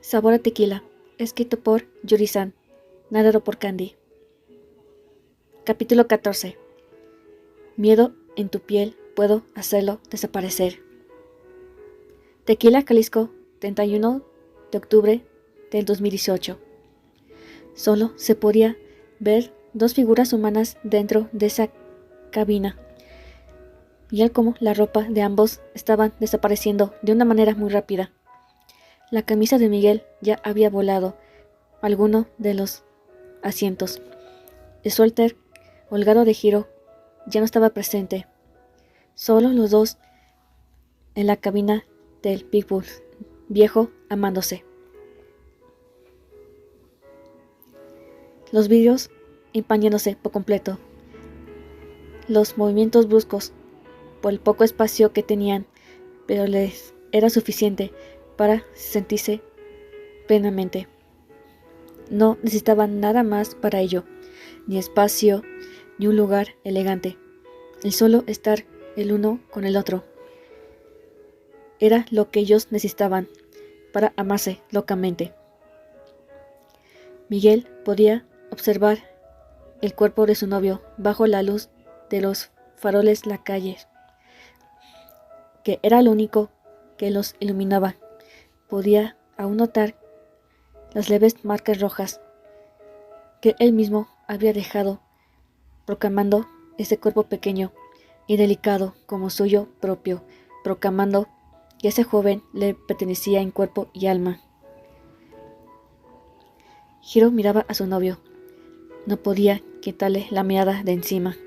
Sabor a tequila, escrito por Yuri-san, narrado por Candy. Capítulo 14. Miedo en tu piel, puedo hacerlo desaparecer. Tequila, Jalisco, 31 de octubre del 2018. Solo se podía ver dos figuras humanas dentro de esa cabina. Y el cómo la ropa de ambos estaban desapareciendo de una manera muy rápida. La camisa de Miguel ya había volado alguno de los asientos. El suéter holgado de Hiro ya no estaba presente. Solo los dos en la cabina del Pitbull viejo amándose. Los vidrios empañándose por completo. Los movimientos bruscos por el poco espacio que tenían, pero les era suficiente para sentirse plenamente. No necesitaban nada más para ello, ni espacio, ni un lugar elegante. El solo estar el uno con el otro era lo que ellos necesitaban para amarse locamente. Miguel podía observar el cuerpo de su novio bajo la luz de los faroles de la calle, que era lo único que los iluminaba. Podía aún notar las leves marcas rojas que él mismo había dejado, proclamando ese cuerpo pequeño y delicado como suyo propio, proclamando que ese joven le pertenecía en cuerpo y alma. Hiro miraba a su novio. No podía quitarle la mirada de encima.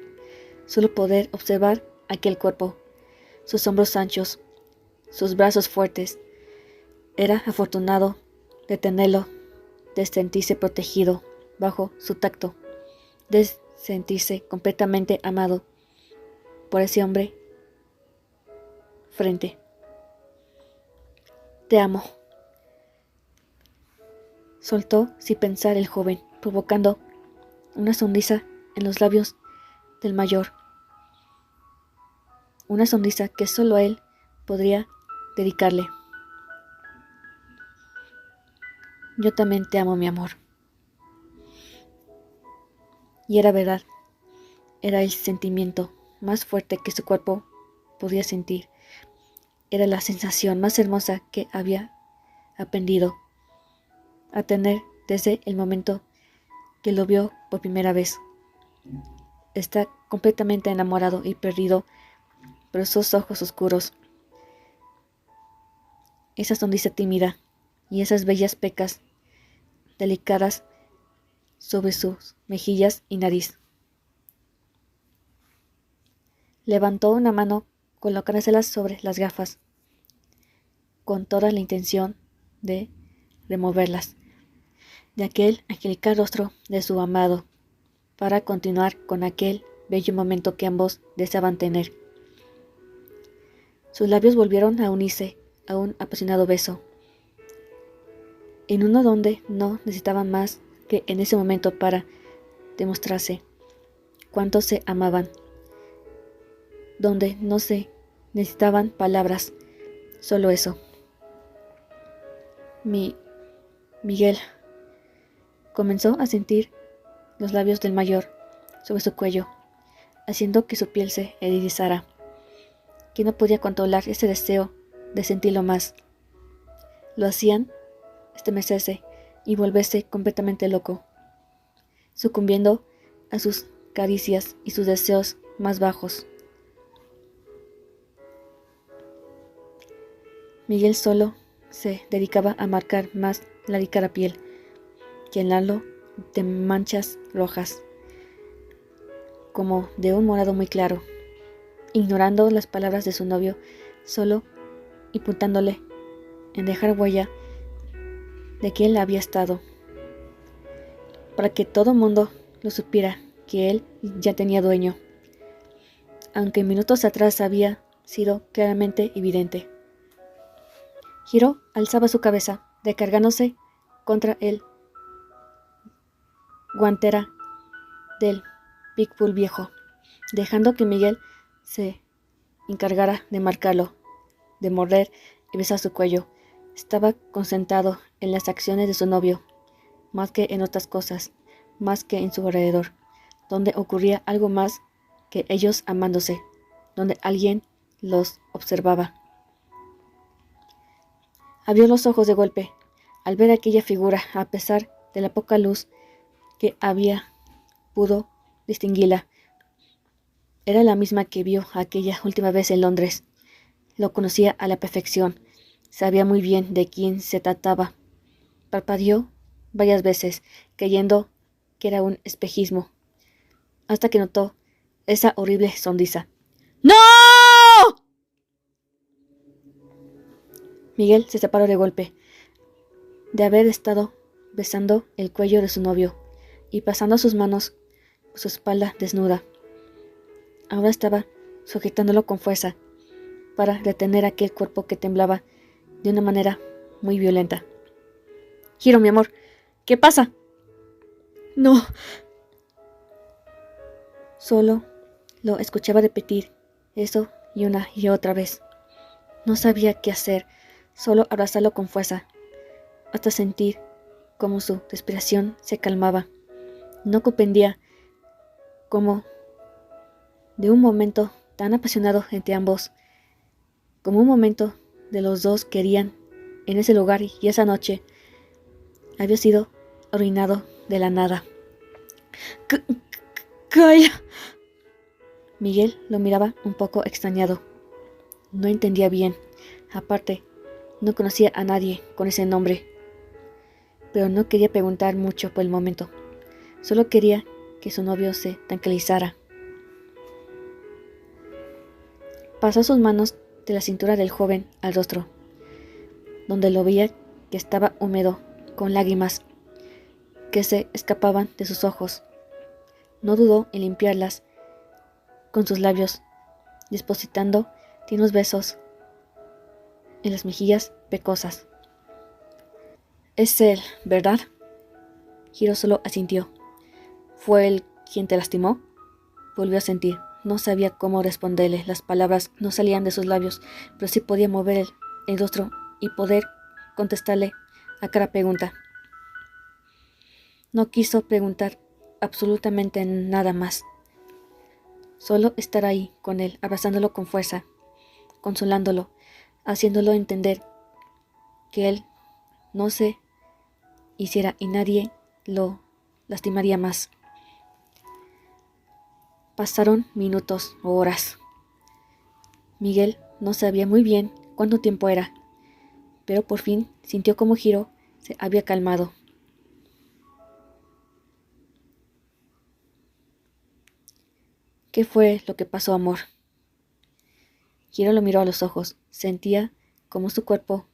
Solo poder observar aquel cuerpo, sus hombros anchos, sus brazos fuertes. Era afortunado de tenerlo, de sentirse protegido bajo su tacto, de sentirse completamente amado por ese hombre frente. Te amo, soltó sin pensar el joven, provocando una sonrisa en los labios del mayor. Una sonrisa que solo él podría dedicarle. Yo también te amo, mi amor. Y era verdad, era el sentimiento más fuerte que su cuerpo podía sentir. Era la sensación más hermosa que había aprendido a tener desde el momento que lo vio por primera vez. Está completamente enamorado y perdido por esos ojos oscuros, esa sonrisa tímida y esas bellas pecas delicadas sobre sus mejillas y nariz. Levantó una mano colocándoselas sobre las gafas, con toda la intención de removerlas de aquel angelical rostro de su amado, para continuar con aquel bello momento que ambos deseaban tener. Sus labios volvieron a unirse a un apasionado beso, en uno donde no necesitaban más que en ese momento para demostrarse cuánto se amaban, donde no se necesitaban palabras, solo eso. Miguel comenzó a sentir los labios del mayor sobre su cuello, haciendo que su piel se erizara, que no podía controlar ese deseo de sentirlo más. Lo hacían estremecerse y volverse completamente loco, sucumbiendo a sus caricias y sus deseos más bajos. Miguel solo se dedicaba a marcar más la delicada piel, llenarlo de manchas rojas, como de un morado muy claro, ignorando las palabras de su novio, solo imputándole en dejar huella de que él había estado, para que todo mundo lo supiera, que él ya tenía dueño, aunque minutos atrás había sido claramente evidente. Hiro alzaba su cabeza, recargándose contra el guantera del Pitbull viejo, dejando que Miguel se encargara de marcarlo, de morder y besar su cuello, Estaba concentrado en las acciones de su novio, más que en otras cosas, más que en su alrededor, donde ocurría algo más que ellos amándose, donde alguien los observaba. Abrió los ojos de golpe al ver aquella figura, a pesar de la poca luz que había, pudo distinguirla. Era la misma que vio aquella última vez en Londres. Lo conocía a la perfección. Sabía muy bien de quién se trataba. Parpadeó varias veces, creyendo que era un espejismo, hasta que notó esa horrible sonrisa. ¡No! Miguel se separó de golpe, de haber estado besando el cuello de su novio y pasando sus manos por su espalda desnuda. Ahora estaba sujetándolo con fuerza para detener aquel cuerpo que temblaba de una manera muy violenta. Hiro, mi amor, ¿qué pasa? No. Solo lo escuchaba repetir eso y una y otra vez. No sabía qué hacer, solo abrazarlo con fuerza, hasta sentir cómo su respiración se calmaba. No comprendía cómo, de un momento tan apasionado entre ambos, como un momento de los dos querían en ese lugar y esa noche, había sido arruinado de la nada. ¡Calla! Miguel lo miraba un poco extrañado. No entendía bien. Aparte, no conocía a nadie con ese nombre. Pero no quería preguntar mucho por el momento. Solo quería que su novio se tranquilizara. Pasó sus manos de la cintura del joven al rostro, donde lo veía que estaba húmedo, con lágrimas que se escapaban de sus ojos. No dudó en limpiarlas con sus labios, depositando tiernos besos en las mejillas pecosas. Es él, ¿verdad? Hiro solo asintió. ¿Fue él quien te lastimó? Volvió a sentir. No sabía cómo responderle. Las palabras no salían de sus labios, pero sí podía mover el rostro y poder contestarle a cada pregunta. No quiso preguntar absolutamente nada más. Solo estar ahí con él, abrazándolo con fuerza, consolándolo, haciéndolo entender que él no se hiciera y nadie lo lastimaría más. Pasaron minutos o horas. Miguel no sabía muy bien cuánto tiempo era, pero por fin sintió como Hiro se había calmado. ¿Qué fue lo que pasó, amor? Hiro lo miró a los ojos. Sentía como su cuerpo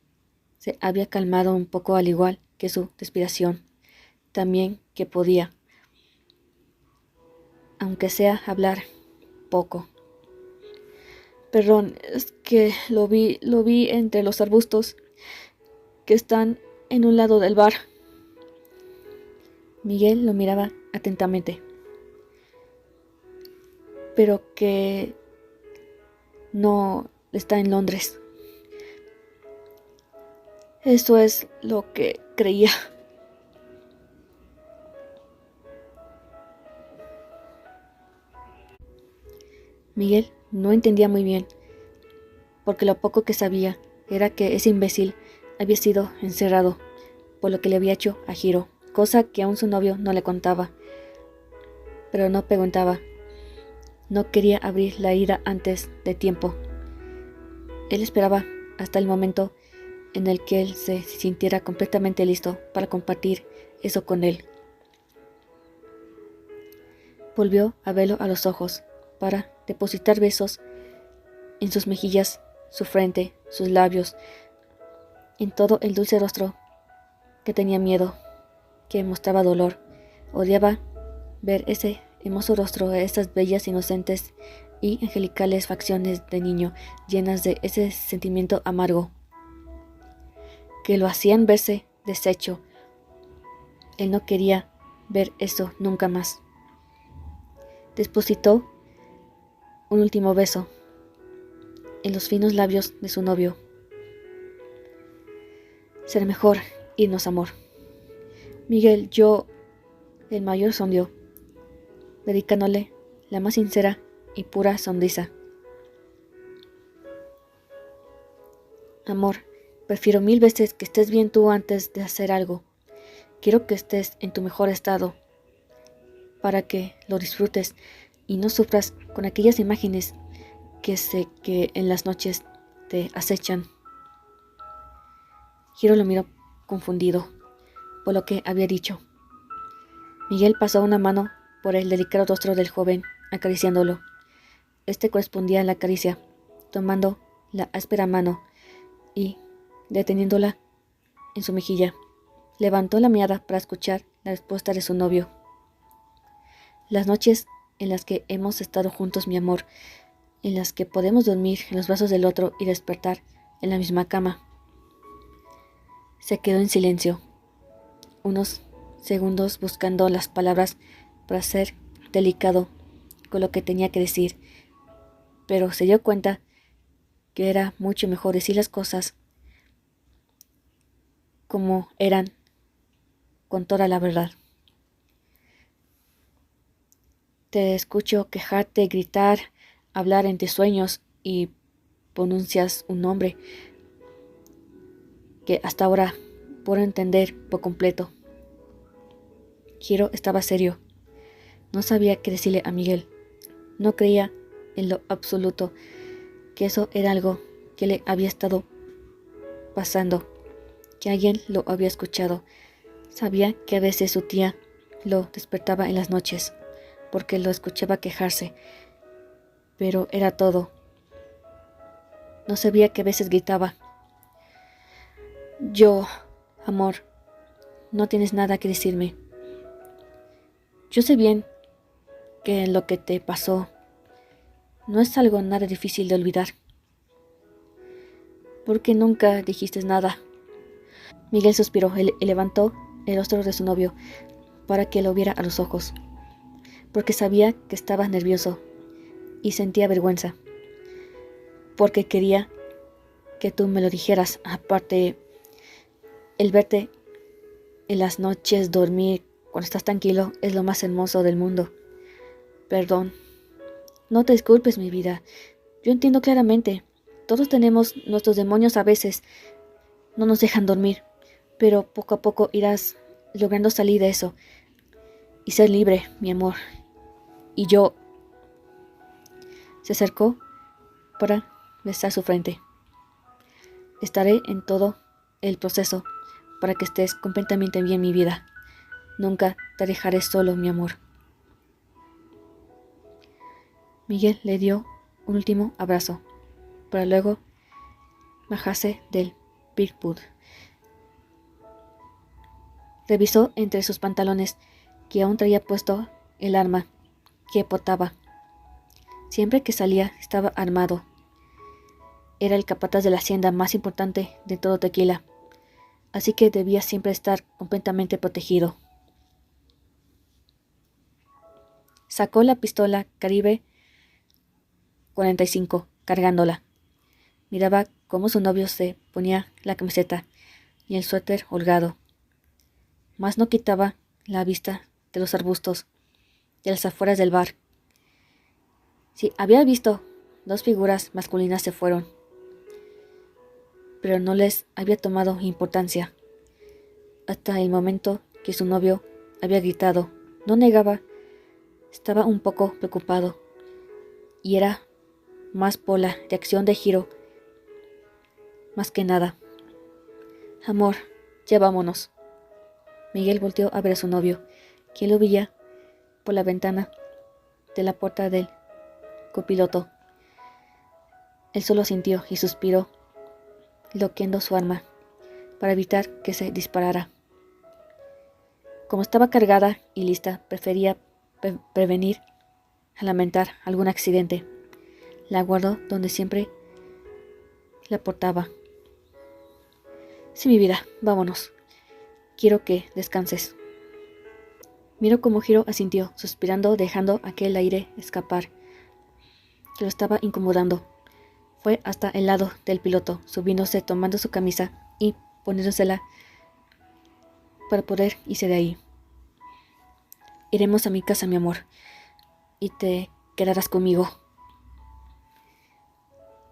se había calmado un poco, al igual que su respiración. También que podía, aunque sea hablar poco. Perdón, es que lo vi entre los arbustos que están en un lado del bar. Miguel lo miraba atentamente. Pero que no está en Londres. Eso es lo que creía. Miguel no entendía muy bien, porque lo poco que sabía era que ese imbécil había sido encerrado por lo que le había hecho a Hiro, cosa que aún su novio no le contaba. Pero no preguntaba. No quería abrir la herida antes de tiempo. Él esperaba hasta el momento en el que él se sintiera completamente listo para compartir eso con él. Volvió a verlo a los ojos para depositar besos en sus mejillas, su frente, sus labios, en todo el dulce rostro que tenía miedo, que mostraba dolor. Odiaba ver ese hermoso rostro, esas bellas, inocentes y angelicales facciones de niño llenas de ese sentimiento amargo que lo hacían verse deshecho. Él no quería ver eso nunca más. Depositó un último beso en los finos labios de su novio. Será mejor irnos, amor. Miguel, el mayor sonrió, dedicándole la más sincera y pura sonrisa. Amor, prefiero 1000 veces que estés bien tú antes de hacer algo. Quiero que estés en tu mejor estado, para que lo disfrutes y no sufras con aquellas imágenes que sé que en las noches te acechan. Hiro lo miró confundido por lo que había dicho. Miguel pasó una mano por el delicado rostro del joven, acariciándolo. Este correspondía a la caricia, tomando la áspera mano y deteniéndola en su mejilla. Levantó la mirada para escuchar la respuesta de su novio. Las noches en las que hemos estado juntos, mi amor, en las que podemos dormir en los brazos del otro y despertar en la misma cama. Se quedó en silencio, unos segundos buscando las palabras para ser delicado con lo que tenía que decir, pero se dio cuenta que era mucho mejor decir las cosas como eran, con toda la verdad. Te escucho quejarte, gritar, hablar entre sueños y pronuncias un nombre que hasta ahora puedo entender por completo. Hiro estaba serio. No sabía qué decirle a Miguel. No creía en lo absoluto que eso era algo que le había estado pasando, que alguien lo había escuchado. Sabía que a veces su tía lo despertaba en las noches, porque lo escuchaba quejarse, pero era todo. No sabía que a veces gritaba. Amor, no tienes nada que decirme. Yo sé bien que lo que te pasó no es algo nada difícil de olvidar. ¿Por qué nunca dijiste nada? Miguel suspiró y levantó el rostro de su novio para que lo viera a los ojos, porque sabía que estaba nervioso y sentía vergüenza, porque quería que tú me lo dijeras. Aparte, el verte en las noches dormir cuando estás tranquilo es lo más hermoso del mundo. Perdón. No te disculpes, mi vida. Yo entiendo claramente. Todos tenemos nuestros demonios a veces. No nos dejan dormir. Pero poco a poco irás logrando salir de eso. Y ser libre, mi amor. Y yo... Se acercó para besar su frente. Estaré en todo el proceso para que estés completamente bien, mi vida. Nunca te dejaré solo, mi amor. Miguel le dio un último abrazo, para luego bajarse del Bigfoot. Revisó entre sus pantalones que aún traía puesto el arma que portaba. Siempre que salía estaba armado. Era el capataz de la hacienda más importante de todo Tequila, así que debía siempre estar completamente protegido. Sacó la pistola Caribe 45, cargándola. Miraba cómo su novio se ponía la camiseta y el suéter holgado, mas no quitaba la vista de los arbustos de las afueras del bar. Sí, había visto 2 figuras masculinas se fueron, pero no les había tomado importancia hasta el momento que su novio había gritado. No negaba, estaba un poco preocupado, y era más por la reacción de Hiro, más que nada. Amor, ya vámonos. Miguel volteó a ver a su novio, quien lo veía por la ventana de la puerta del copiloto. Él solo sintió y suspiró, bloqueando su arma para evitar que se disparara. Como estaba cargada y lista, prefería prevenir a lamentar algún accidente. La guardó donde siempre la portaba. Sí, mi vida, vámonos. Quiero que descanses. Miró cómo Hiro asintió, suspirando, dejando aquel aire escapar, que lo estaba incomodando. Fue hasta el lado del piloto, subiéndose, tomando su camisa y poniéndosela para poder irse de ahí. Iremos a mi casa, mi amor, y te quedarás conmigo.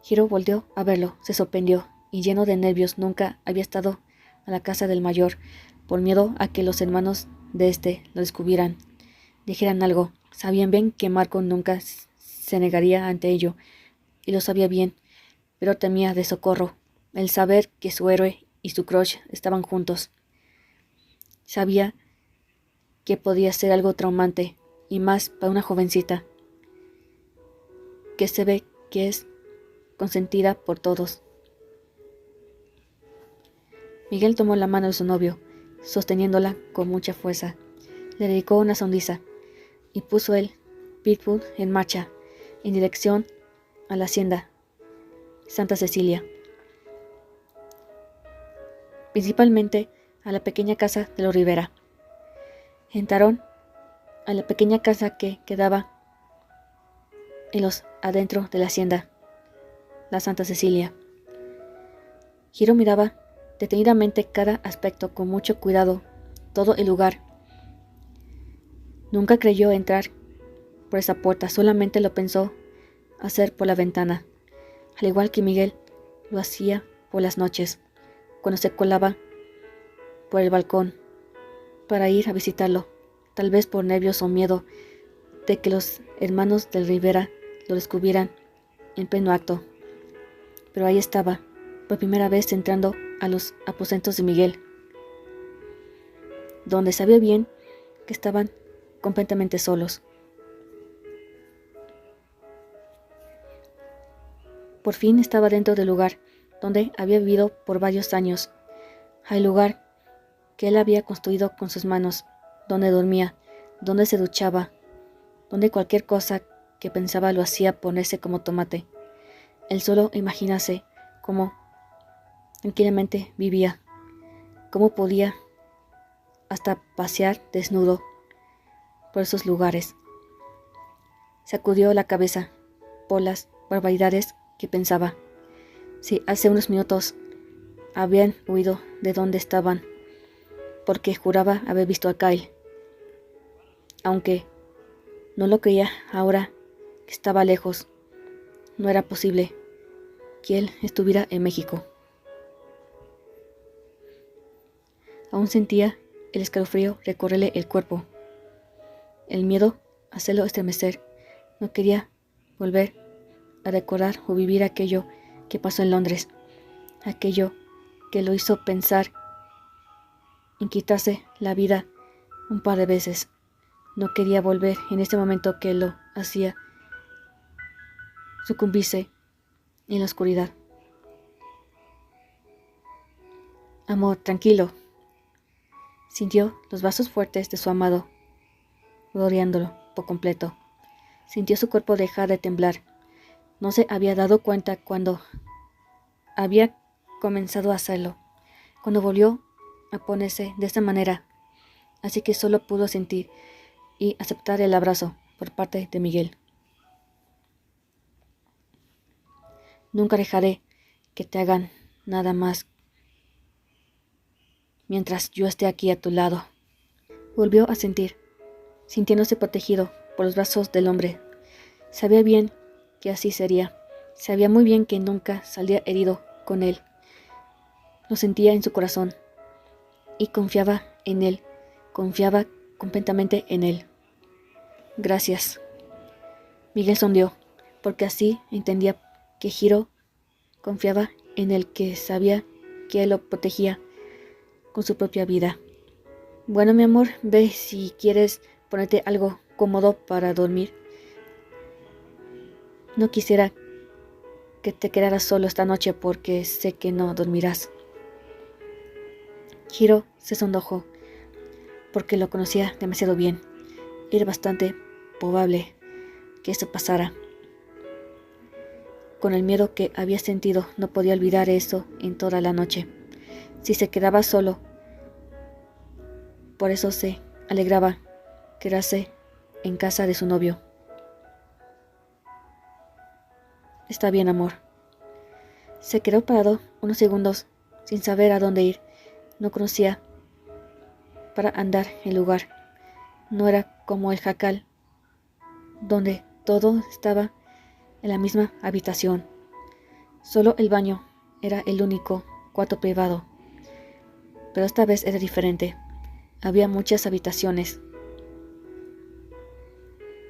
Hiro volvió a verlo, se sorprendió, y lleno de nervios nunca había estado a la casa del mayor, por miedo a que los hermanos de este lo descubrieran, dijeran algo. Sabían bien que Marco nunca se negaría ante ello, y lo sabía bien, pero temía de Socorro, el saber que su héroe y su crush estaban juntos. Sabía que podía ser algo traumante, y más para una jovencita, que se ve que es consentida por todos. Miguel tomó la mano de su novio, sosteniéndola con mucha fuerza. Le dedicó una sonrisa, y puso el pitbull en marcha, en dirección a la hacienda Santa Cecilia. Principalmente a la pequeña casa de los Rivera. Entraron a la pequeña casa que quedaba en los adentro de la hacienda, la Santa Cecilia. Hiro miraba detenidamente cada aspecto con mucho cuidado, todo el lugar. Nunca creyó entrar por esa puerta, solamente lo pensó hacer por la ventana, al igual que Miguel lo hacía por las noches, cuando se colaba por el balcón para ir a visitarlo, tal vez por nervios o miedo de que los hermanos del Rivera lo descubrieran en pleno acto. Pero ahí estaba, por primera vez entrando a los aposentos de Miguel, donde sabía bien que estaban completamente solos. Por fin estaba dentro del lugar donde había vivido por varios años, al lugar que él había construido con sus manos, donde dormía, donde se duchaba, donde cualquier cosa que pensaba lo hacía ponerse como tomate. Él solo imaginase cómo tranquilamente vivía, cómo podía hasta pasear desnudo por esos lugares. Sacudió la cabeza por las barbaridades que pensaba. Si hace unos minutos habían huido de donde estaban, porque juraba haber visto a Kyle, aunque no lo creía ahora que estaba lejos, no era posible que él estuviera en México. Aún sentía el escalofrío recorrerle el cuerpo, el miedo hacerlo estremecer. No quería volver a recordar o vivir aquello que pasó en Londres, aquello que lo hizo pensar en quitarse la vida un par de veces. No quería volver en este momento que lo hacía sucumbirse en la oscuridad. Amor, tranquilo. Sintió los brazos fuertes de su amado, rodeándolo por completo. Sintió su cuerpo dejar de temblar. No se había dado cuenta cuando había comenzado a hacerlo, cuando volvió a ponerse de esta manera, así que solo pudo sentir y aceptar el abrazo por parte de Miguel. Nunca dejaré que te hagan nada más mientras yo esté aquí a tu lado. Volvió a sentir, sintiéndose protegido por los brazos del hombre. Sabía bien que así sería. Sabía muy bien que nunca saldría herido con él. Lo sentía en su corazón y confiaba en él. Confiaba completamente en él. Gracias. Miguel sonrió, porque así entendía que Hiro confiaba en él, que sabía que él lo protegía con su propia vida. Bueno, mi amor, ve si quieres ponerte algo cómodo para dormir. No quisiera que te quedaras solo esta noche porque sé que no dormirás. Hiro se sonrojó porque lo conocía demasiado bien. Era bastante probable que eso pasara. Con el miedo que había sentido, no podía olvidar eso en toda la noche. Si se quedaba solo, por eso se alegraba quedarse en casa de su novio. Está bien, amor. Se quedó parado unos segundos sin saber a dónde ir. no conocía para andar el lugar. No era como el jacal, donde todo estaba en la misma habitación. Solo el baño era el único cuarto privado. Pero esta vez era diferente. Había muchas habitaciones.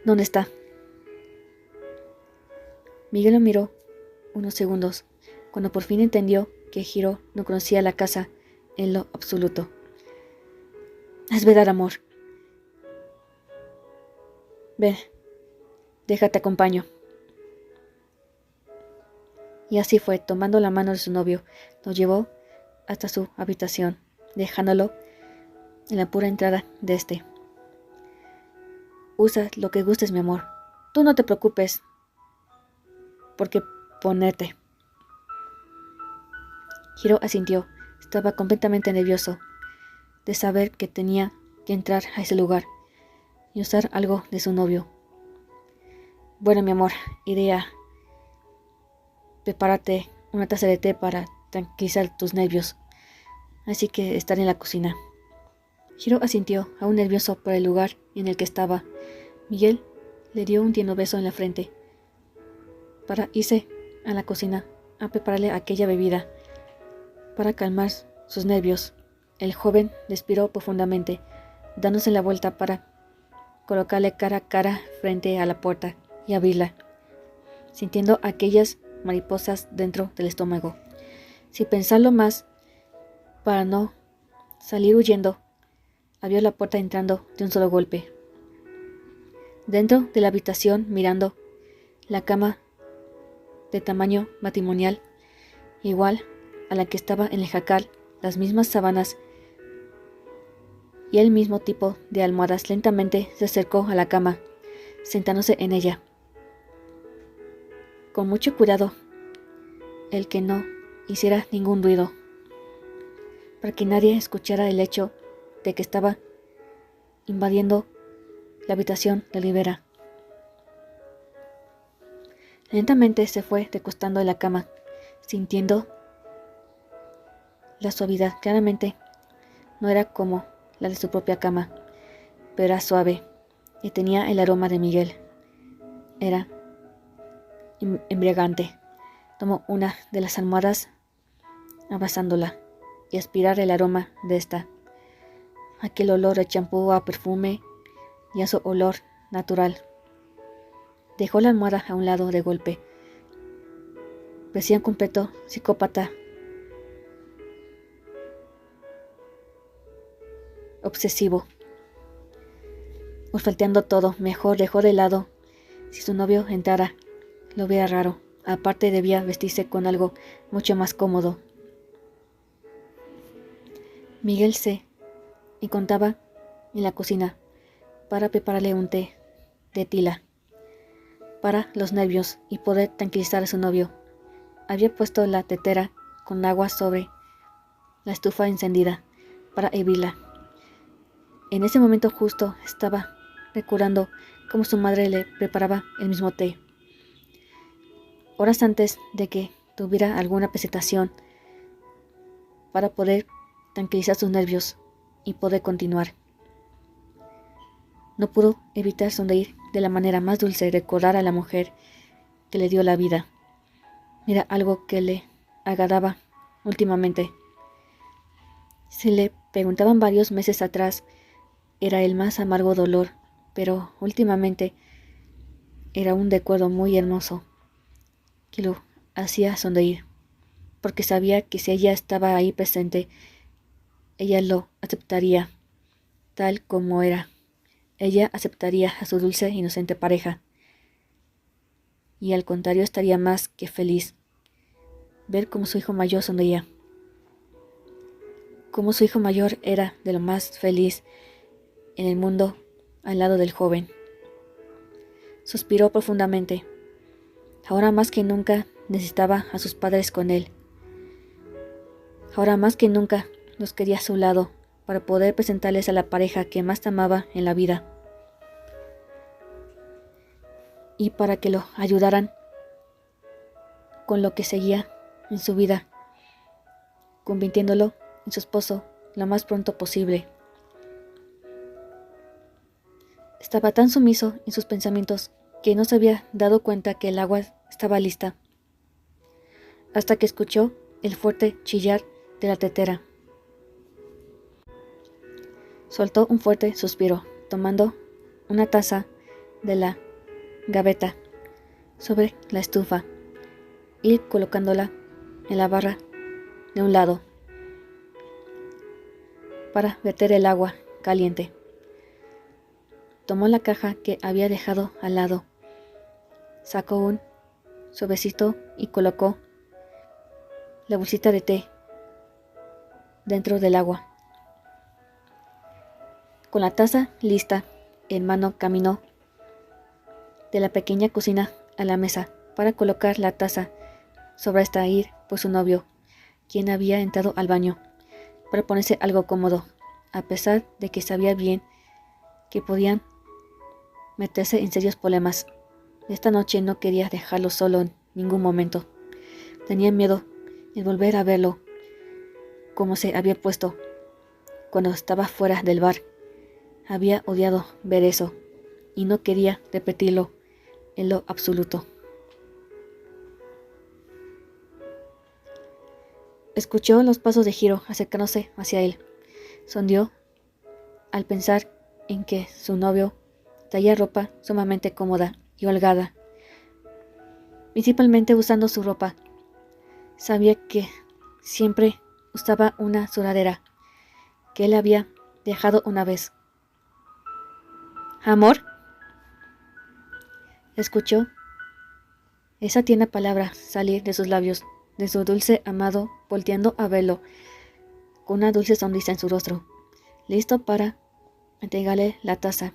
¿Dónde está? Miguel lo miró unos segundos, cuando por fin entendió que Hiro no conocía la casa en lo absoluto. Es verdad, amor. Ven, déjate acompaño. Y así fue, tomando la mano de su novio, lo llevó hasta su habitación, dejándolo en la pura entrada de este. Usa lo que gustes, mi amor. Tú no te preocupes por qué ponerte. Hiro asintió. Estaba completamente nervioso de saber que tenía que entrar a ese lugar y usar algo de su novio. Bueno, mi amor, iré a prepararte una taza de té para tranquilizar tus nervios. Así que estaré en la cocina. Hiro asintió, aún nervioso por el lugar en el que estaba. Miguel le dio un tierno beso en la frente para irse a la cocina a prepararle aquella bebida. Para calmar sus nervios, el joven respiró profundamente, dándose la vuelta para colocarle cara a cara frente a la puerta y abrirla, sintiendo aquellas mariposas dentro del estómago. Sin pensarlo más, para no salir huyendo, abrió la puerta entrando de un solo golpe. Dentro de la habitación, mirando la cama de tamaño matrimonial, igual a la que estaba en el jacal, las mismas sábanas y el mismo tipo de almohadas, lentamente se acercó a la cama, sentándose en ella. Con mucho cuidado, el que no hiciera ningún ruido, para que nadie escuchara el hecho de que estaba invadiendo la habitación de Rivera. Lentamente se fue recostando en la cama, sintiendo la suavidad. Claramente no era como la de su propia cama, pero era suave y tenía el aroma de Miguel. Era embriagante. Tomó una de las almohadas, abrazándola, y aspirar el aroma de esta. Aquel olor a champú, a perfume y a su olor natural. Dejó la almohada a un lado de golpe. Parecía un completo psicópata obsesivo, olfateando todo. Mejor dejó de lado. Si su novio entrara, lo veía raro. Aparte, debía vestirse con algo mucho más cómodo. Miguel se encontraba en la cocina para prepararle un té de tila para los nervios y poder tranquilizar a su novio. Había puesto la tetera con agua sobre la estufa encendida para hervirla. En ese momento justo estaba recordando cómo su madre le preparaba el mismo té, horas antes de que tuviera alguna presentación, para poder tranquilizar sus nervios y poder continuar. No pudo evitar sonreír de la manera más dulce, recordar a la mujer que le dio la vida. Era algo que le agradaba últimamente. Se le preguntaban varios meses atrás, era el más amargo dolor, pero últimamente era un recuerdo muy hermoso que lo hacía sonreír, porque sabía que si ella estaba ahí presente, ella lo aceptaría tal como era. Ella aceptaría a su dulce, inocente pareja, y al contrario estaría más que feliz ver cómo su hijo mayor sonreía, cómo su hijo mayor era de lo más feliz en el mundo al lado del joven. Suspiró profundamente. Ahora más que nunca necesitaba a sus padres con él. Ahora más que nunca los quería a su lado para poder presentarles a la pareja que más amaba en la vida, y para que lo ayudaran con lo que seguía en su vida, convirtiéndolo en su esposo lo más pronto posible. Estaba tan sumiso en sus pensamientos que no se había dado cuenta que el agua estaba lista, hasta que escuchó el fuerte chillar de la tetera. Soltó un fuerte suspiro, tomando una taza de la gaveta sobre la estufa y colocándola en la barra de un lado para verter el agua caliente. Tomó la caja que había dejado al lado, sacó un sobrecito y colocó la bolsita de té dentro del agua. Con la taza lista en mano, caminó de la pequeña cocina a la mesa para colocar la taza sobre esta ir por su novio, quien había entrado al baño para ponerse algo cómodo, a pesar de que sabía bien que podían meterse en serios problemas. Esta noche no quería dejarlo solo en ningún momento. Tenía miedo de volver a verlo como se había puesto cuando estaba fuera del bar. Había odiado ver eso y no quería repetirlo en lo absoluto. Escuchó los pasos de Hiro acercándose hacia él. Sonrió al pensar en que su novio traía ropa sumamente cómoda y holgada, principalmente usando su ropa. Sabía que siempre usaba una sudadera que él había dejado una vez. ¿Amor? Escuchó esa tierna palabra salir de sus labios, de su dulce amado, volteando a verlo, con una dulce sonrisa en su rostro, listo para entregarle la taza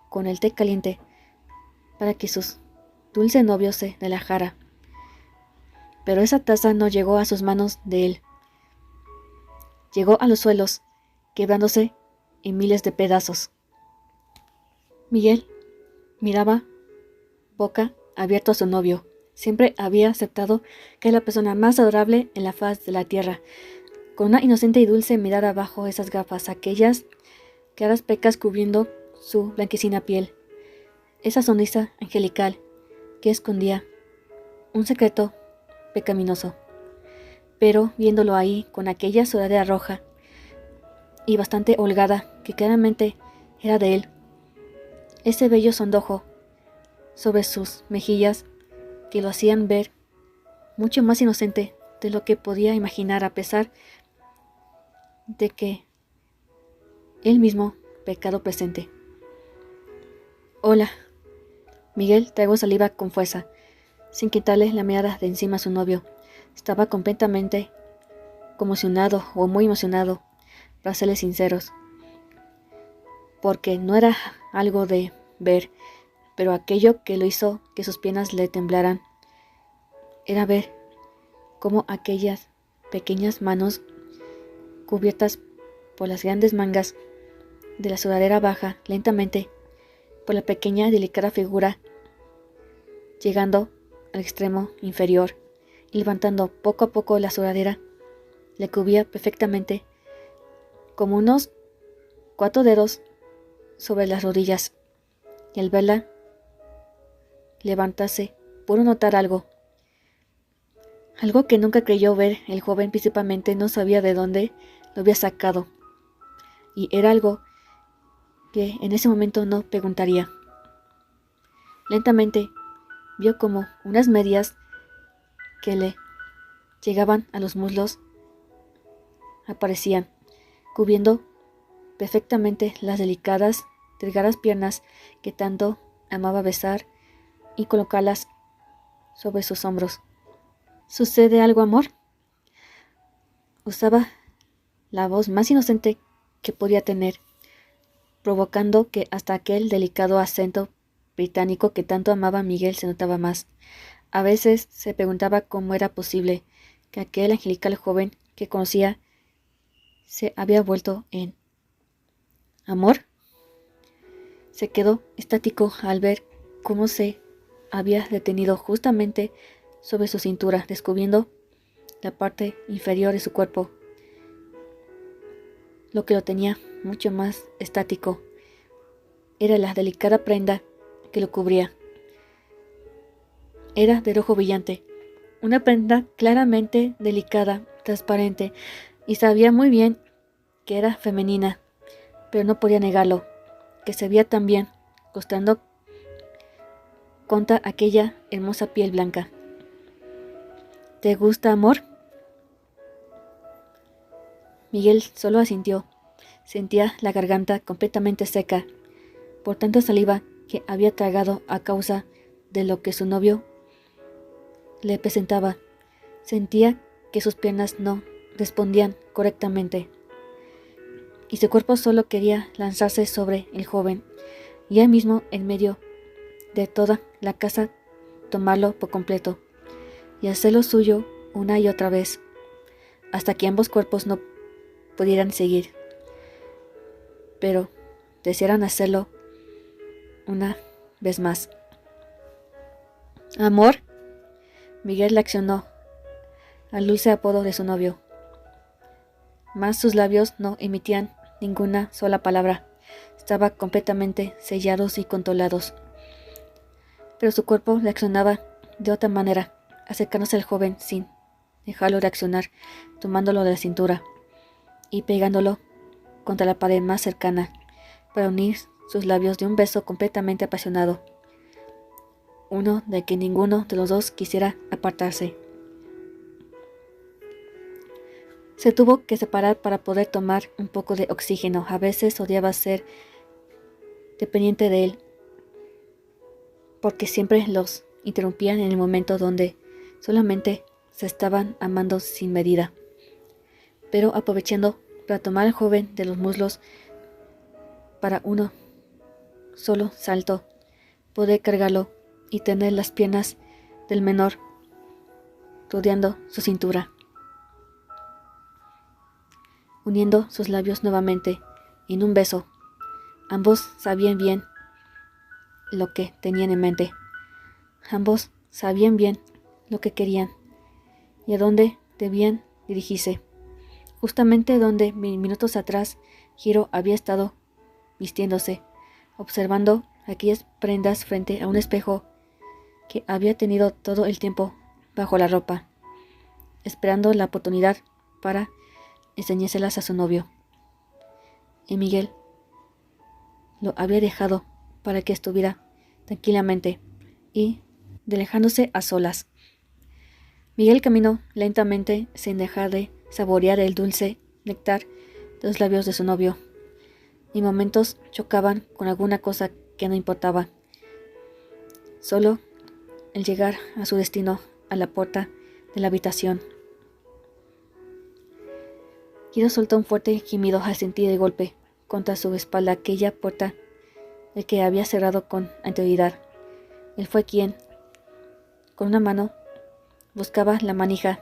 con el té caliente para que su dulce novio se relajara. Pero esa taza no llegó a sus manos de él. Llegó a los suelos, quebrándose en miles de pedazos. Miguel miraba boca abierta a su novio. Siempre había aceptado que era la persona más adorable en la faz de la tierra, con una inocente y dulce mirada bajo esas gafas, aquellas claras pecas cubriendo su blanquecina piel, esa sonrisa angelical que escondía un secreto pecaminoso. Pero viéndolo ahí con aquella sudadera roja y bastante holgada que claramente era de él, ese bello sonrojo sobre sus mejillas que lo hacían ver mucho más inocente de lo que podía imaginar, a pesar de que él mismo pecado presente. Hola. Miguel tragó saliva con fuerza, sin quitarle la mirada de encima a su novio. Estaba completamente conmocionado o muy emocionado, para serles sinceros, porque no era algo de ver, pero aquello que lo hizo que sus piernas le temblaran era ver cómo aquellas pequeñas manos, cubiertas por las grandes mangas de la sudadera, baja lentamente por la pequeña y delicada figura, llegando al extremo inferior y levantando poco a poco la sudadera, le cubría perfectamente, como unos 4 dedos sobre las rodillas, y al verla levantarse pudo notar algo que nunca creyó ver. El joven principalmente no sabía de dónde lo había sacado, y era algo que en ese momento no preguntaría. Lentamente vio como unas medias que le llegaban a los muslos aparecían, cubriendo perfectamente las delicadas, delgadas piernas que tanto amaba besar y colocarlas sobre sus hombros. ¿Sucede algo, amor? Usaba la voz más inocente que podía tener, provocando que hasta aquel delicado acento británico que tanto amaba Miguel se notaba más. A veces se preguntaba cómo era posible que aquel angelical joven que conocía se había vuelto en amor. Se quedó estático al ver cómo se había detenido justamente sobre su cintura, descubriendo la parte inferior de su cuerpo, Lo que lo tenía mucho más estático era la delicada prenda que lo cubría. Era de rojo brillante, una prenda claramente delicada, transparente, y sabía muy bien que era femenina, pero no podía negarlo, que se veía tan bien, costando contra aquella hermosa piel blanca. ¿Te gusta, amor? Miguel solo asintió. Sentía la garganta completamente seca por tanta saliva que había tragado a causa de lo que su novio le presentaba. Sentía que sus piernas no respondían correctamente y su cuerpo solo quería lanzarse sobre el joven, ya mismo en medio de toda la casa, tomarlo por completo y hacerlo suyo una y otra vez, hasta que ambos cuerpos no pudieran seguir. Pero desearan hacerlo una vez más. ¿Amor? Miguel reaccionó al dulce apodo de su novio, mas sus labios no emitían ninguna sola palabra. Estaban completamente sellados y controlados. Pero su cuerpo reaccionaba de otra manera, acercándose al joven sin dejarlo reaccionar, tomándolo de la cintura y pegándolo contra la pared más cercana para unir sus labios de un beso completamente apasionado, uno de que ninguno de los dos quisiera apartarse. Se tuvo que separar para poder tomar un poco de oxígeno. A veces odiaba ser dependiente de él, porque siempre los interrumpían en el momento donde solamente se estaban amando sin medida. Pero aprovechando para tomar al joven de los muslos para uno solo salto, poder cargarlo y tener las piernas del menor rodeando su cintura, uniendo sus labios nuevamente en un beso. Ambos sabían bien lo que tenían en mente. Ambos sabían bien lo que querían y a dónde debían dirigirse. Justamente donde minutos atrás Hiro había estado vistiéndose, observando aquellas prendas frente a un espejo que había tenido todo el tiempo bajo la ropa, esperando la oportunidad para enseñárselas a su novio. Y Miguel lo había dejado para que estuviera tranquilamente y dejándose a solas. Miguel caminó lentamente sin dejar de saborear el dulce néctar de los labios de su novio, y momentos chocaban con alguna cosa que no importaba. Solo el llegar a su destino, a la puerta de la habitación. Hiro soltó un fuerte gemido al sentir de golpe contra su espalda aquella puerta de que había cerrado con anterioridad. Él fue quien, con una mano, buscaba la manija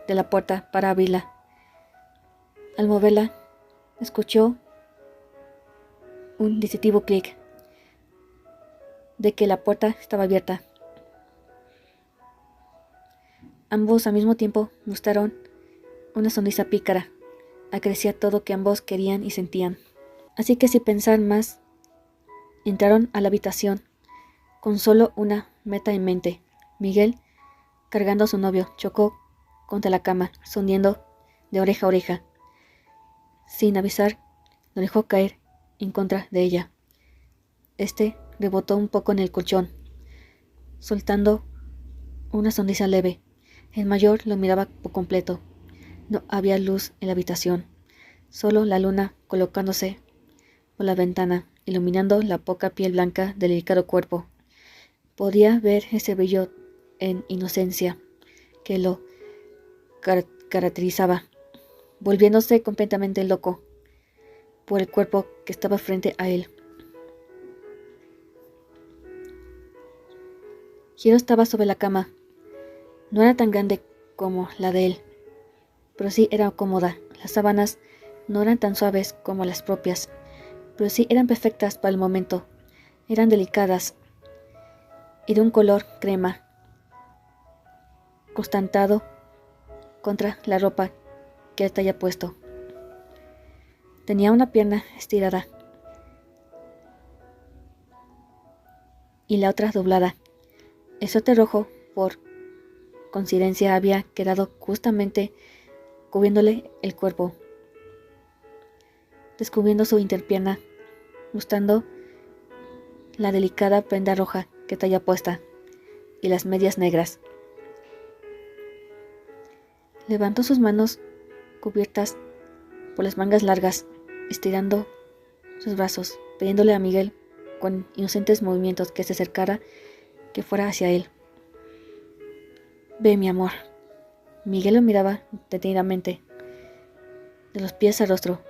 de la puerta para abrirla. Al moverla, escuchó un decisivo clic de que la puerta estaba abierta. Ambos al mismo tiempo mostraron una sonrisa pícara. Acrecía todo que ambos querían y sentían. Así que sin pensar más, entraron a la habitación con solo una meta en mente. Miguel, cargando a su novio, chocó contra la cama, sonriendo de oreja a oreja. Sin avisar, lo dejó caer en contra de ella. Este rebotó un poco en el colchón, soltando una sonrisa leve. El mayor lo miraba por completo. No había luz en la habitación, solo la luna colocándose por la ventana, iluminando la poca piel blanca del delicado cuerpo. Podía ver ese brillo en inocencia que lo caracterizaba, volviéndose completamente loco por el cuerpo que estaba frente a él. Hiro estaba sobre la cama. No era tan grande como la de él, pero sí era cómoda. Las sábanas no eran tan suaves como las propias, pero sí eran perfectas para el momento. Eran delicadas y de un color crema, constantado contra la ropa que él había puesto. Tenía una pierna estirada y la otra doblada. El suéter rojo, por coincidencia, había quedado justamente cubriéndole el cuerpo, descubriendo su interpierna, mostrando la delicada prenda roja que traía puesta y las medias negras. Levantó sus manos cubiertas por las mangas largas, estirando sus brazos, pidiéndole a Miguel con inocentes movimientos que se acercara, que fuera hacia él. «Ve, mi amor». Miguel lo miraba detenidamente, de los pies al rostro,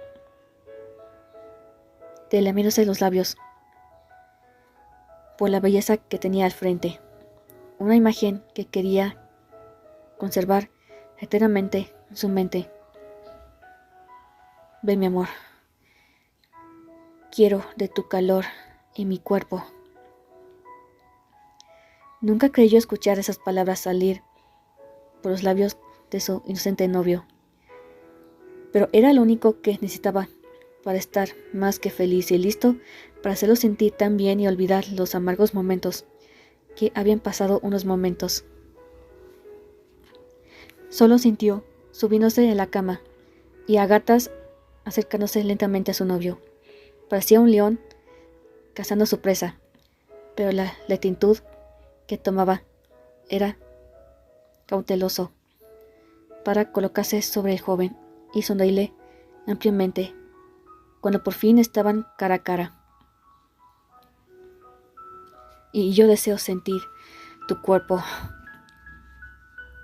lamiéndose los labios por la belleza que tenía al frente, una imagen que quería conservar eternamente en su mente. «Ve, mi amor, quiero de tu calor en mi cuerpo». Nunca creyó escuchar esas palabras salir por los labios de su inocente novio, pero era lo único que necesitaba para estar más que feliz y listo para hacerlo sentir tan bien y olvidar los amargos momentos que habían pasado unos momentos. Solo sintió subiéndose en la cama y a gatas acercándose lentamente a su novio. Parecía un león cazando a su presa, pero la lentitud que tomaba era cauteloso para colocarse sobre el joven y sonreírle ampliamente cuando por fin estaban cara a cara. «Y yo deseo sentir tu cuerpo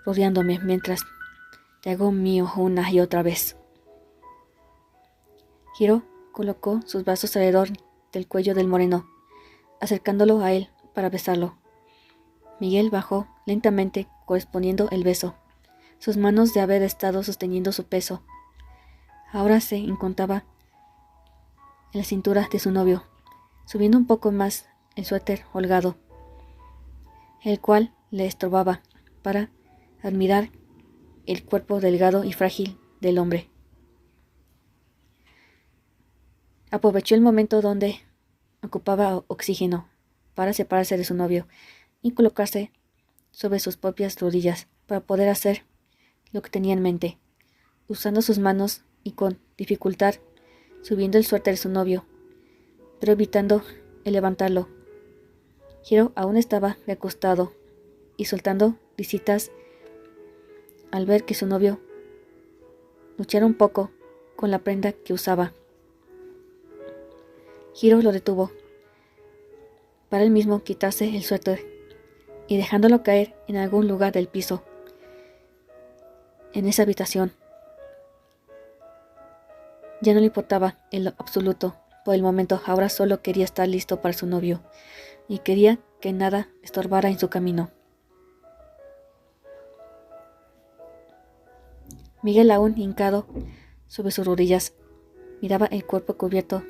rodeándome mientras te hago mío una y otra vez». Hiro colocó sus brazos alrededor del cuello del moreno, acercándolo a él para besarlo. Miguel bajó lentamente, correspondiendo el beso. Sus manos, de haber estado sosteniendo su peso, ahora se encontraba en la cintura de su novio, subiendo un poco más el suéter holgado, el cual le estorbaba para admirar el cuerpo delgado y frágil del hombre. Aprovechó el momento donde ocupaba oxígeno para separarse de su novio y colocarse sobre sus propias rodillas para poder hacer lo que tenía en mente, usando sus manos y con dificultad subiendo el suéter de su novio, pero evitando el levantarlo. Hiro aún estaba recostado y soltando risitas al ver que su novio luchara un poco con la prenda que usaba. Hiro lo detuvo para él mismo quitarse el suéter y dejándolo caer en algún lugar del piso en esa habitación. Ya no le importaba en lo absoluto por el momento. Ahora solo quería estar listo para su novio y quería que nada estorbara en su camino. Miguel, aún hincado sobre sus rodillas, miraba el cuerpo cubierto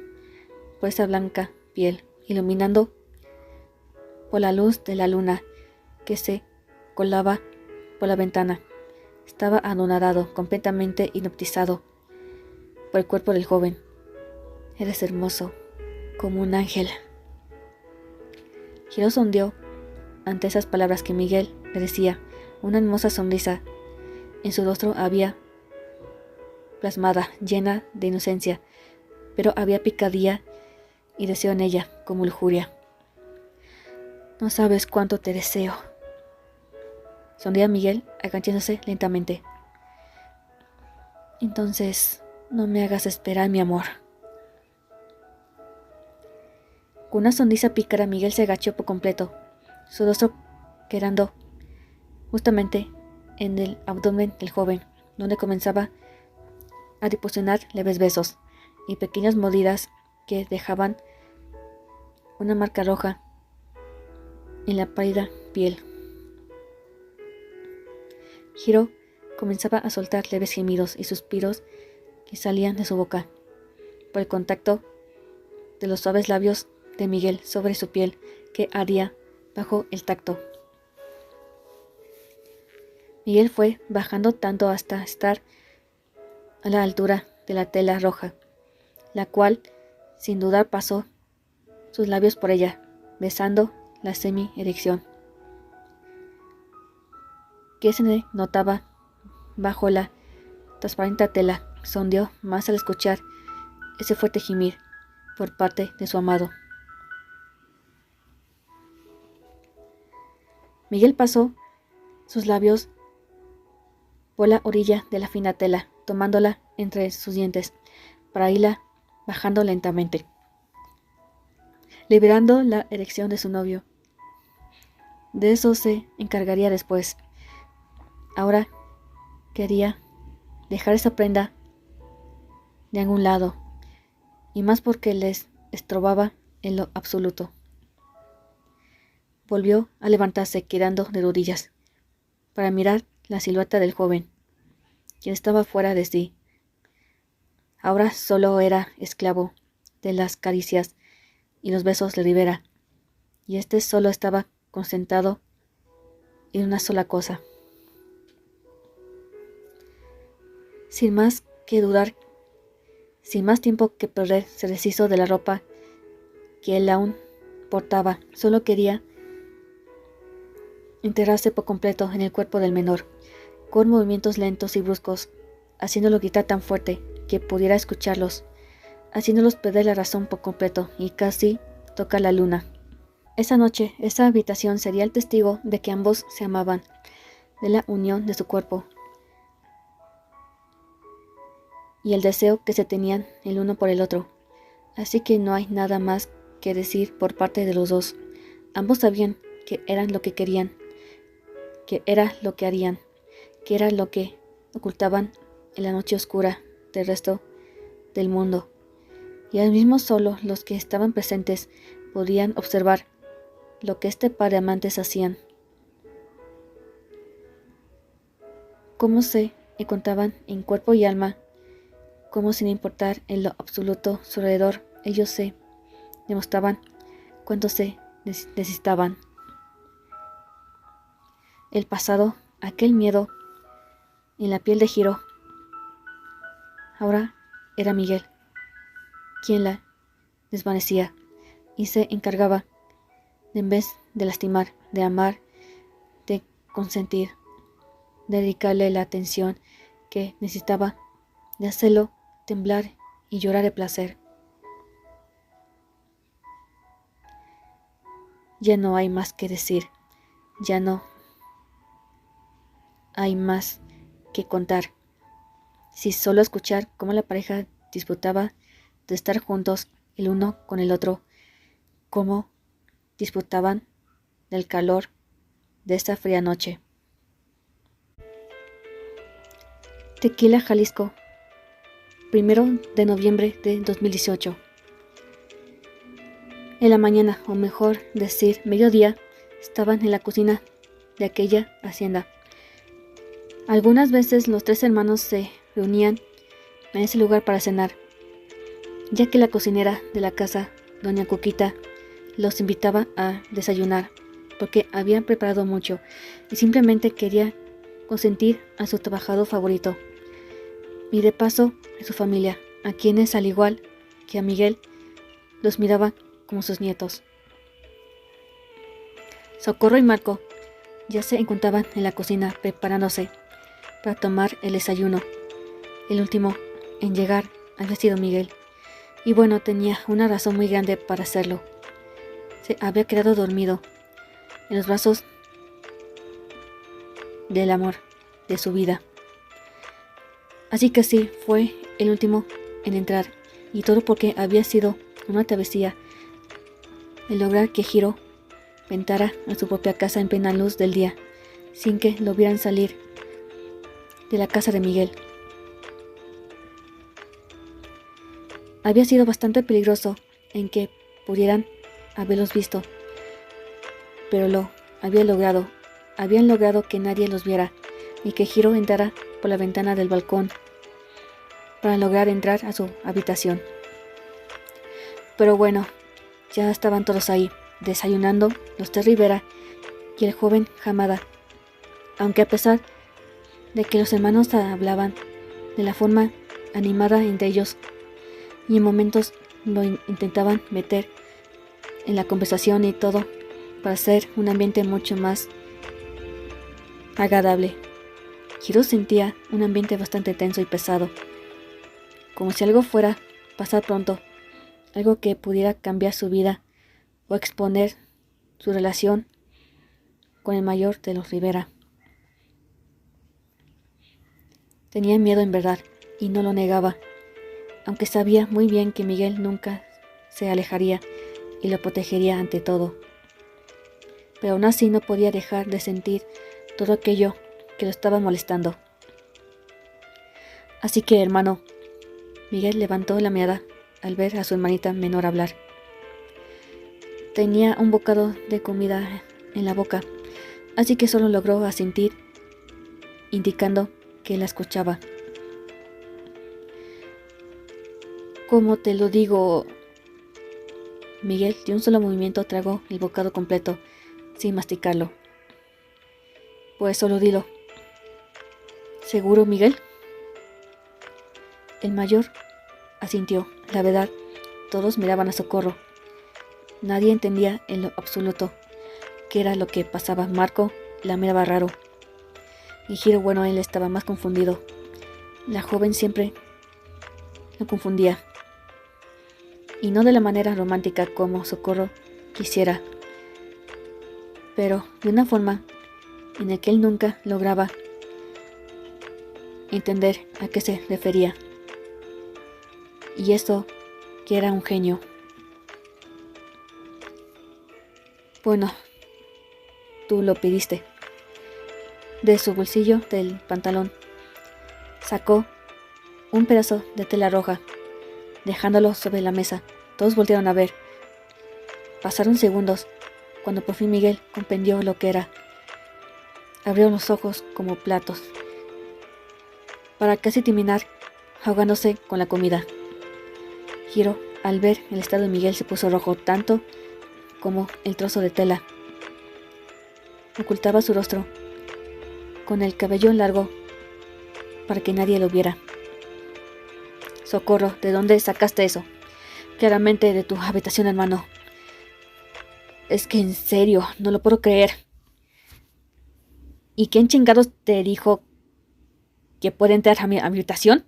por esa blanca piel, iluminando por la luz de la luna que se colaba por la ventana. Estaba anonadado, completamente hipnotizado por el cuerpo del joven. «Eres hermoso, como un ángel». Hiro sonrió ante esas palabras que Miguel le decía. Una hermosa sonrisa en su rostro había plasmada, llena de inocencia, pero había picardía y deseo en ella, como lujuria. «No sabes cuánto te deseo», sonría Miguel, agachándose lentamente. «Entonces, no me hagas esperar, mi amor». Con una sonrisa pícara, Miguel se agachó por completo, su rostro quedando justamente en el abdomen del joven, donde comenzaba a depositar leves besos y pequeñas mordidas que dejaban una marca roja en la pálida piel. Hiro comenzaba a soltar leves gemidos y suspiros que salían de su boca por el contacto de los suaves labios de Miguel sobre su piel que ardía bajo el tacto. Miguel fue bajando tanto hasta estar a la altura de la tela roja la cual, sin dudar, pasó sus labios por ella, besando la semi-erección que se notaba bajo la transparente tela. Sondeó más al escuchar ese fuerte gemir por parte de su amado. Miguel pasó sus labios por la orilla de la fina tela, tomándola entre sus dientes para irla bajando lentamente, liberando la erección de su novio. De eso se encargaría después. Ahora quería dejar esa prenda de algún lado, y más porque les estorbaba en lo absoluto. Volvió a levantarse quedando de rodillas para mirar la silueta del joven, quien estaba fuera de sí. Ahora solo era esclavo de las caricias y los besos de Rivera, y este solo estaba concentrado en una sola cosa. Sin más que dudar, sin más tiempo que perder, se deshizo de la ropa que él aún portaba. Solo quería enterrarse por completo en el cuerpo del menor, con movimientos lentos y bruscos, haciéndolo gritar tan fuerte que pudiera escucharlos, haciéndolos perder la razón por completo y casi tocar la luna. Esa noche, esa habitación sería el testigo de que ambos se amaban, de la unión de su cuerpo y el deseo que se tenían el uno por el otro. Así que no hay nada más que decir por parte de los dos. Ambos sabían que eran lo que querían, que era lo que harían, que era lo que ocultaban en la noche oscura del resto del mundo. Y al mismo solo los que estaban presentes podían observar lo que este par de amantes hacían. Cómo se encontraban en cuerpo y alma, como sin importar en lo absoluto su alrededor, ellos se demostraban cuánto se necesitaban. El pasado, aquel miedo en la piel de Hiro, ahora era Miguel quien la desvanecía y se encargaba de, en vez de lastimar, de amar, de consentir, de dedicarle la atención que necesitaba, de hacerlo temblar y llorar de placer. Ya no hay más que decir, ya no hay más que contar. Si solo escuchar cómo la pareja disputaba de estar juntos el uno con el otro, cómo disputaban del calor de esta fría noche. Tequila, Jalisco, 1 de noviembre de 2018. En la mañana, o mejor decir mediodía, estaban en la cocina de aquella hacienda. Algunas veces los tres hermanos se reunían en ese lugar para cenar, ya que la cocinera de la casa, doña Cuquita, los invitaba a desayunar, porque habían preparado mucho y simplemente quería consentir a su trabajador favorito, y de paso a su familia, a quienes, al igual que a Miguel, los miraba como sus nietos. Socorro y Marco ya se encontraban en la cocina preparándose para tomar el desayuno. El último en llegar había sido Miguel, y bueno, tenía una razón muy grande para hacerlo. Se había quedado dormido en los brazos del amor de su vida. Así que sí, fue el último en entrar, y todo porque había sido una travesía el lograr que Hiro entrara a su propia casa en plena luz del día, sin que lo vieran salir de la casa de Miguel. Había sido bastante peligroso en que pudieran haberlos visto, pero lo habían logrado que nadie los viera y que Hiro entrara por la ventana del balcón para lograr entrar a su habitación. Pero bueno, ya estaban todos ahí, desayunando los de Rivera y el joven Hamada, aunque a pesar de que los hermanos hablaban de la forma animada entre ellos, y en momentos lo intentaban meter en la conversación y todo para hacer un ambiente mucho más agradable. Hiro sentía un ambiente bastante tenso y pesado, como si algo fuera a pasar pronto, algo que pudiera cambiar su vida o exponer su relación con el mayor de los Rivera. Tenía miedo en verdad, y no lo negaba, aunque sabía muy bien que Miguel nunca se alejaría y lo protegería ante todo. Pero aún así no podía dejar de sentir todo aquello que lo estaba molestando. Así que, hermano, Miguel levantó la mirada al ver a su hermanita menor hablar. Tenía un bocado de comida en la boca, así que solo logró asentir, indicando que la escuchaba. ¿Cómo te lo digo? Miguel de un solo movimiento tragó el bocado completo, sin masticarlo. Pues solo dilo. ¿Seguro, Miguel? El mayor asintió. La verdad, todos miraban a Socorro. Nadie entendía en lo absoluto qué era lo que pasaba. Marco la miraba raro. Y Hiro, bueno, él estaba más confundido. La joven siempre lo confundía. Y no de la manera romántica como Socorro quisiera, pero de una forma en la que él nunca lograba entender a qué se refería. Y eso que era un genio. Bueno, tú lo pidiste. De su bolsillo del pantalón sacó un pedazo de tela roja, dejándolo sobre la mesa. Todos voltearon a ver. Pasaron segundos, cuando por fin Miguel comprendió lo que era. Abrió los ojos como platos, para casi terminar ahogándose con la comida. Hiro, al ver el estado de Miguel, se puso rojo, tanto como el trozo de tela. Ocultaba su rostro con el cabello largo para que nadie lo viera. Socorro, ¿de dónde sacaste eso? Claramente de tu habitación, hermano. Es que en serio, no lo puedo creer. ¿Y quién chingados te dijo que puede entrar a mi habitación?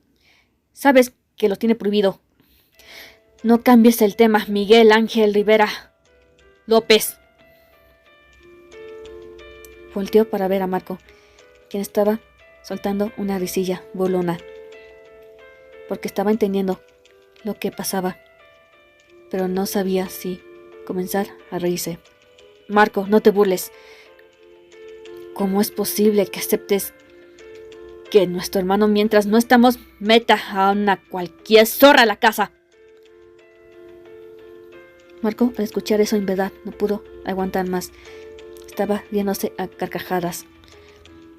Sabes que lo tiene prohibido. No cambies el tema, Miguel Ángel Rivera López. Volteó para ver a Marco, quien estaba soltando una risilla burlona, porque estaba entendiendo lo que pasaba, pero no sabía si comenzar a reírse. Marco, no te burles. ¿Cómo es posible que aceptes que nuestro hermano, mientras no estamos, meta a una cualquier zorra a la casa? Marco, al escuchar eso, en verdad no pudo aguantar más. Estaba riéndose a carcajadas.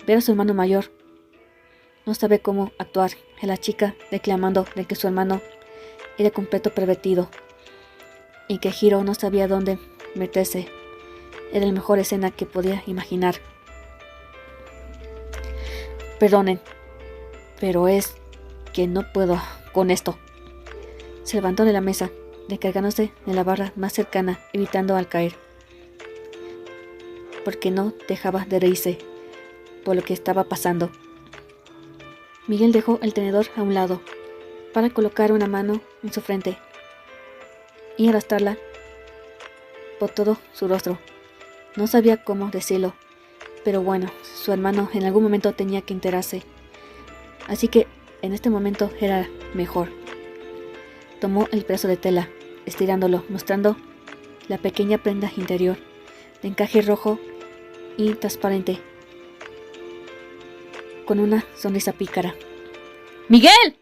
Ver a su hermano mayor, no sabe cómo actuar, a la chica reclamando de que su hermano era completo pervertido y que Hiro no sabía dónde meterse. Era la mejor escena que podía imaginar. Perdonen, pero es que no puedo con esto. Se levantó de la mesa, recargándose en la barra más cercana, evitando al caer, porque no dejaba de reírse por lo que estaba pasando. Miguel dejó el tenedor a un lado para colocar una mano en su frente y arrastrarla por todo su rostro. No sabía cómo decirlo, pero bueno, su hermano en algún momento tenía que enterarse, así que en este momento era mejor. Tomó el pedazo de tela, estirándolo, mostrando la pequeña prenda interior de encaje rojo y transparente, con una sonrisa pícara. ¡Miguel!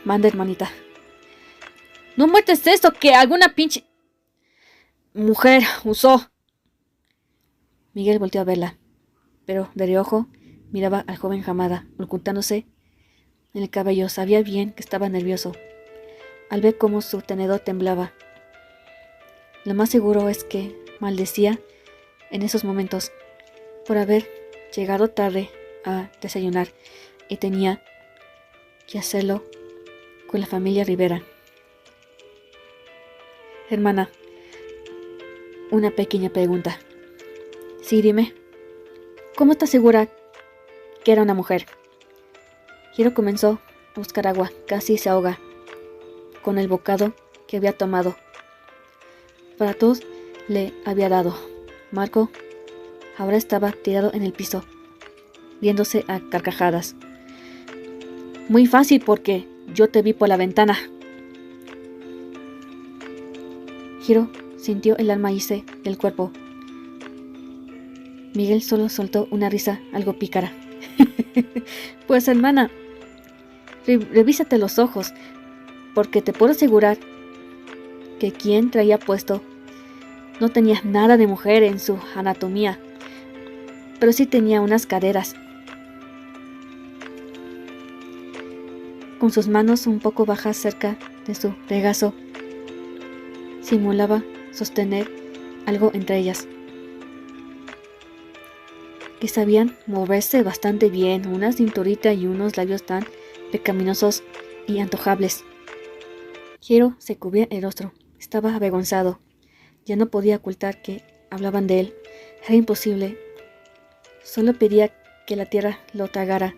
Manda, hermanita. No muestres esto que alguna pinche mujer usó. Miguel volteó a verla, pero de reojo miraba al joven Hamada, ocultándose en el cabello. Sabía bien que estaba nervioso al ver cómo su tenedor temblaba. Lo más seguro es que maldecía en esos momentos por haber llegado tarde a desayunar y tenía que hacerlo con la familia Rivera. Hermana, una pequeña pregunta. Sí, dime. ¿Cómo estás segura que era una mujer? Hiro comenzó a buscar agua, casi se ahoga con el bocado que había tomado. Para todos le había dado. Marco ahora estaba tirado en el piso, riéndose a carcajadas. Muy fácil porque yo te vi por la ventana. Hiro sintió el alma irse del cuerpo. Miguel solo soltó una risa algo pícara. Pues hermana, revísate los ojos, porque te puedo asegurar que quien traía puesto no tenía nada de mujer en su anatomía, pero sí tenía unas caderas. Con sus manos un poco bajas cerca de su regazo, simulaba sostener algo entre ellas, que sabían moverse bastante bien, una cinturita y unos labios tan pecaminosos y antojables. Hiro se cubría el rostro, estaba avergonzado, ya no podía ocultar que hablaban de él, era imposible, solo pedía que la tierra lo tragara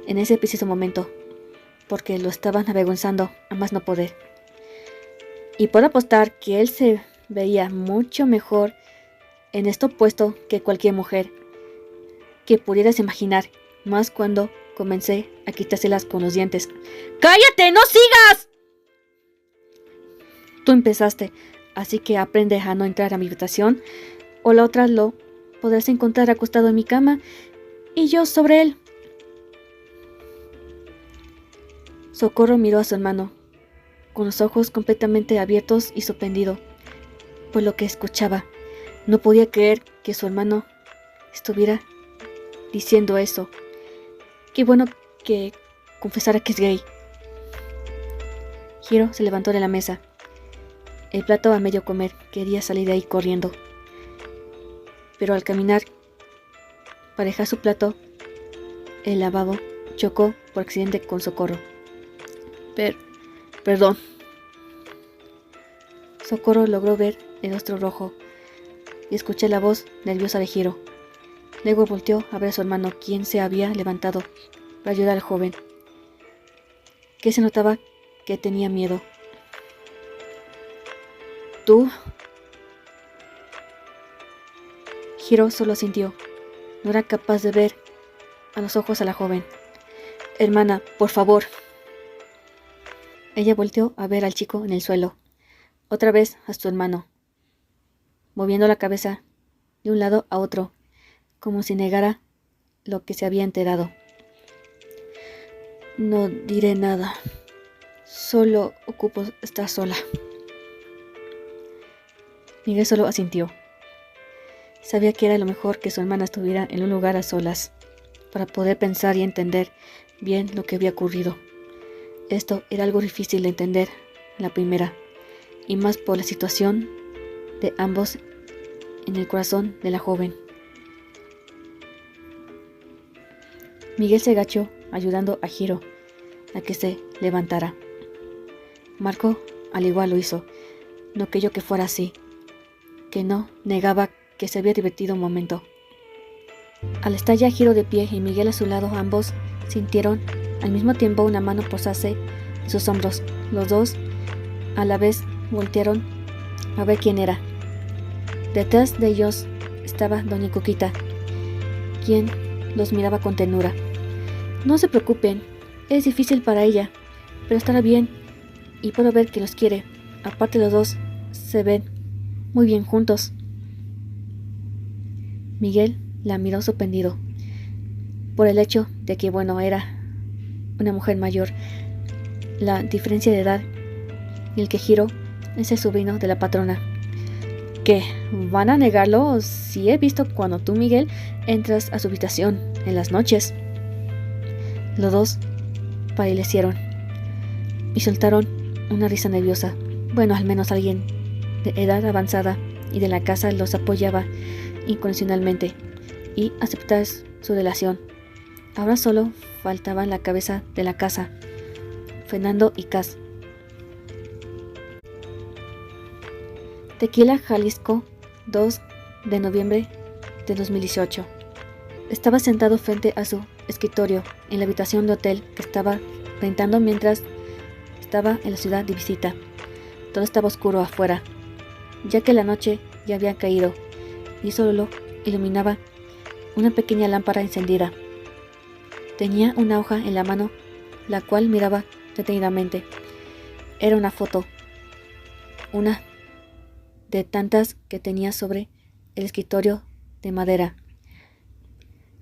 en ese preciso momento, porque lo estaban avergonzando a más no poder. Y puedo apostar que él se veía mucho mejor en esto puesto que cualquier mujer que pudieras imaginar, más cuando comencé a quitárselas con los dientes. ¡Cállate, no sigas! Tú empezaste, así que aprende a no entrar a mi habitación, o la otra lo podrás encontrar acostado en mi cama y yo sobre él. Socorro miró a su hermano, con los ojos completamente abiertos y sorprendido por lo que escuchaba. No podía creer que su hermano estuviera diciendo eso. Qué bueno que confesara que es gay. Hiro se levantó de la mesa. El plato a medio comer, quería salir de ahí corriendo. Pero al caminar para dejar su plato, el lavabo chocó por accidente con Socorro. Perdón. Socorro logró ver el rostro rojo y escuché la voz nerviosa de Hiro. Luego volteó a ver a su hermano, quien se había levantado para ayudar al joven, que se notaba que tenía miedo. ¿Tú? Hiro solo asintió. No era capaz de ver a los ojos a la joven. Hermana, por favor. Ella volteó a ver al chico en el suelo, otra vez a su hermano, moviendo la cabeza de un lado a otro, como si negara lo que se había enterado. No diré nada, solo ocupo estar sola. Miguel solo asintió. Sabía que era lo mejor que su hermana estuviera en un lugar a solas, para poder pensar y entender bien lo que había ocurrido. Esto era algo difícil de entender la primera, y más por la situación de ambos en el corazón de la joven. Miguel se agachó ayudando a Hiro a que se levantara. Marco al igual lo hizo. No creyó que fuera así, que no negaba que se había divertido un momento. Al estar ya Hiro de pie y Miguel a su lado, ambos sintieron al mismo tiempo una mano posarse en sus hombros. Los dos a la vez voltearon a ver quién era. Detrás de ellos estaba doña Cuquita, quien los miraba con ternura. No se preocupen, es difícil para ella, pero estará bien y puedo ver que los quiere. Aparte los dos se ven muy bien juntos. Miguel la miró sorprendido por el hecho de que, bueno, era una mujer mayor, la diferencia de edad y el que Hiro es el sobrino de la patrona. ¿Qué? ¿Van a negarlo? Sí he visto cuando tú, Miguel, entras a su habitación en las noches. Los dos palidecieron y soltaron una risa nerviosa. Bueno, al menos alguien de edad avanzada y de la casa los apoyaba incondicionalmente y aceptar su relación. Ahora solo faltaba la cabeza de la casa, Fernando y Cas. Tequila, Jalisco, 2 de noviembre de 2018. Estaba sentado frente a su escritorio en la habitación de hotel que estaba rentando mientras estaba en la ciudad de visita. Todo estaba oscuro afuera, ya que la noche ya había caído y solo iluminaba una pequeña lámpara encendida. Tenía una hoja en la mano, la cual miraba detenidamente. Era una foto, una de tantas que tenía sobre el escritorio de madera,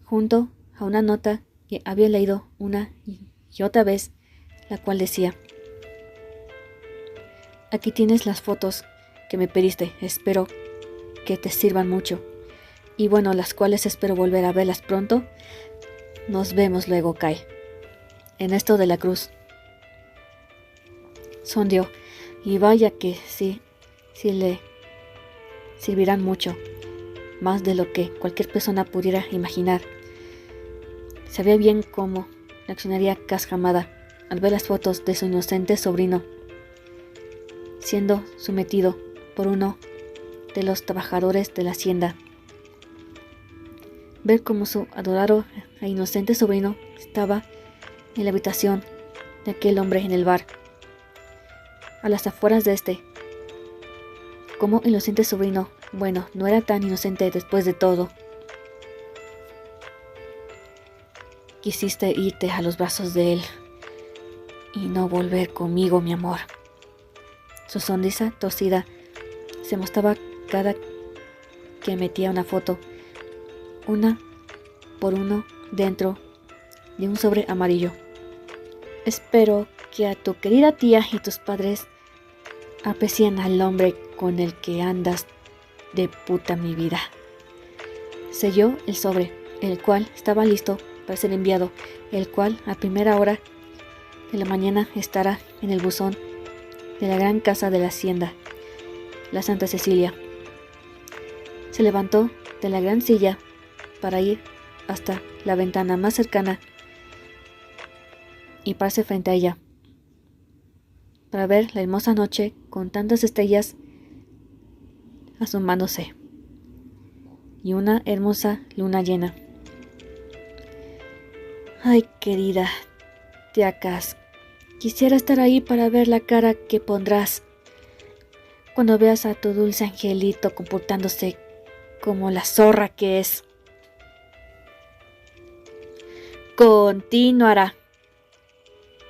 junto a una nota que había leído una y otra vez, la cual decía: aquí tienes las fotos que me pediste, espero que te sirvan mucho, y bueno, las cuales espero volver a verlas pronto. Nos vemos luego, Kai. Ernesto de la Cruz. Sonrió, y vaya que sí le servirán mucho, más de lo que cualquier persona pudiera imaginar. Sabía bien cómo reaccionaría Cas Hamada al ver las fotos de su inocente sobrino siendo sometido por uno de los trabajadores de la hacienda. Ver cómo su adorado e inocente sobrino estaba en la habitación de aquel hombre en el bar, a las afueras de este. Como el inocente sobrino, bueno, no era tan inocente después de todo. Quisiste irte a los brazos de él y no volver conmigo, mi amor. Su sonrisa torcida se mostraba cada que metía una foto, una por uno, dentro de un sobre amarillo. Espero que a tu querida tía y tus padres aprecien al hombre con el que andas de puta mi vida. Selló el sobre, el cual estaba listo para ser enviado, el cual a primera hora de la mañana estará en el buzón de la gran casa de la hacienda, la Santa Cecilia. Se levantó de la gran silla para ir hasta la ventana más cercana y pararse frente a ella, para ver la hermosa noche con tantas estrellas asomándose y una hermosa luna llena. Ay, querida tía Cas, quisiera estar ahí para ver la cara que pondrás cuando veas a tu dulce angelito comportándose como la zorra que es. Continuará.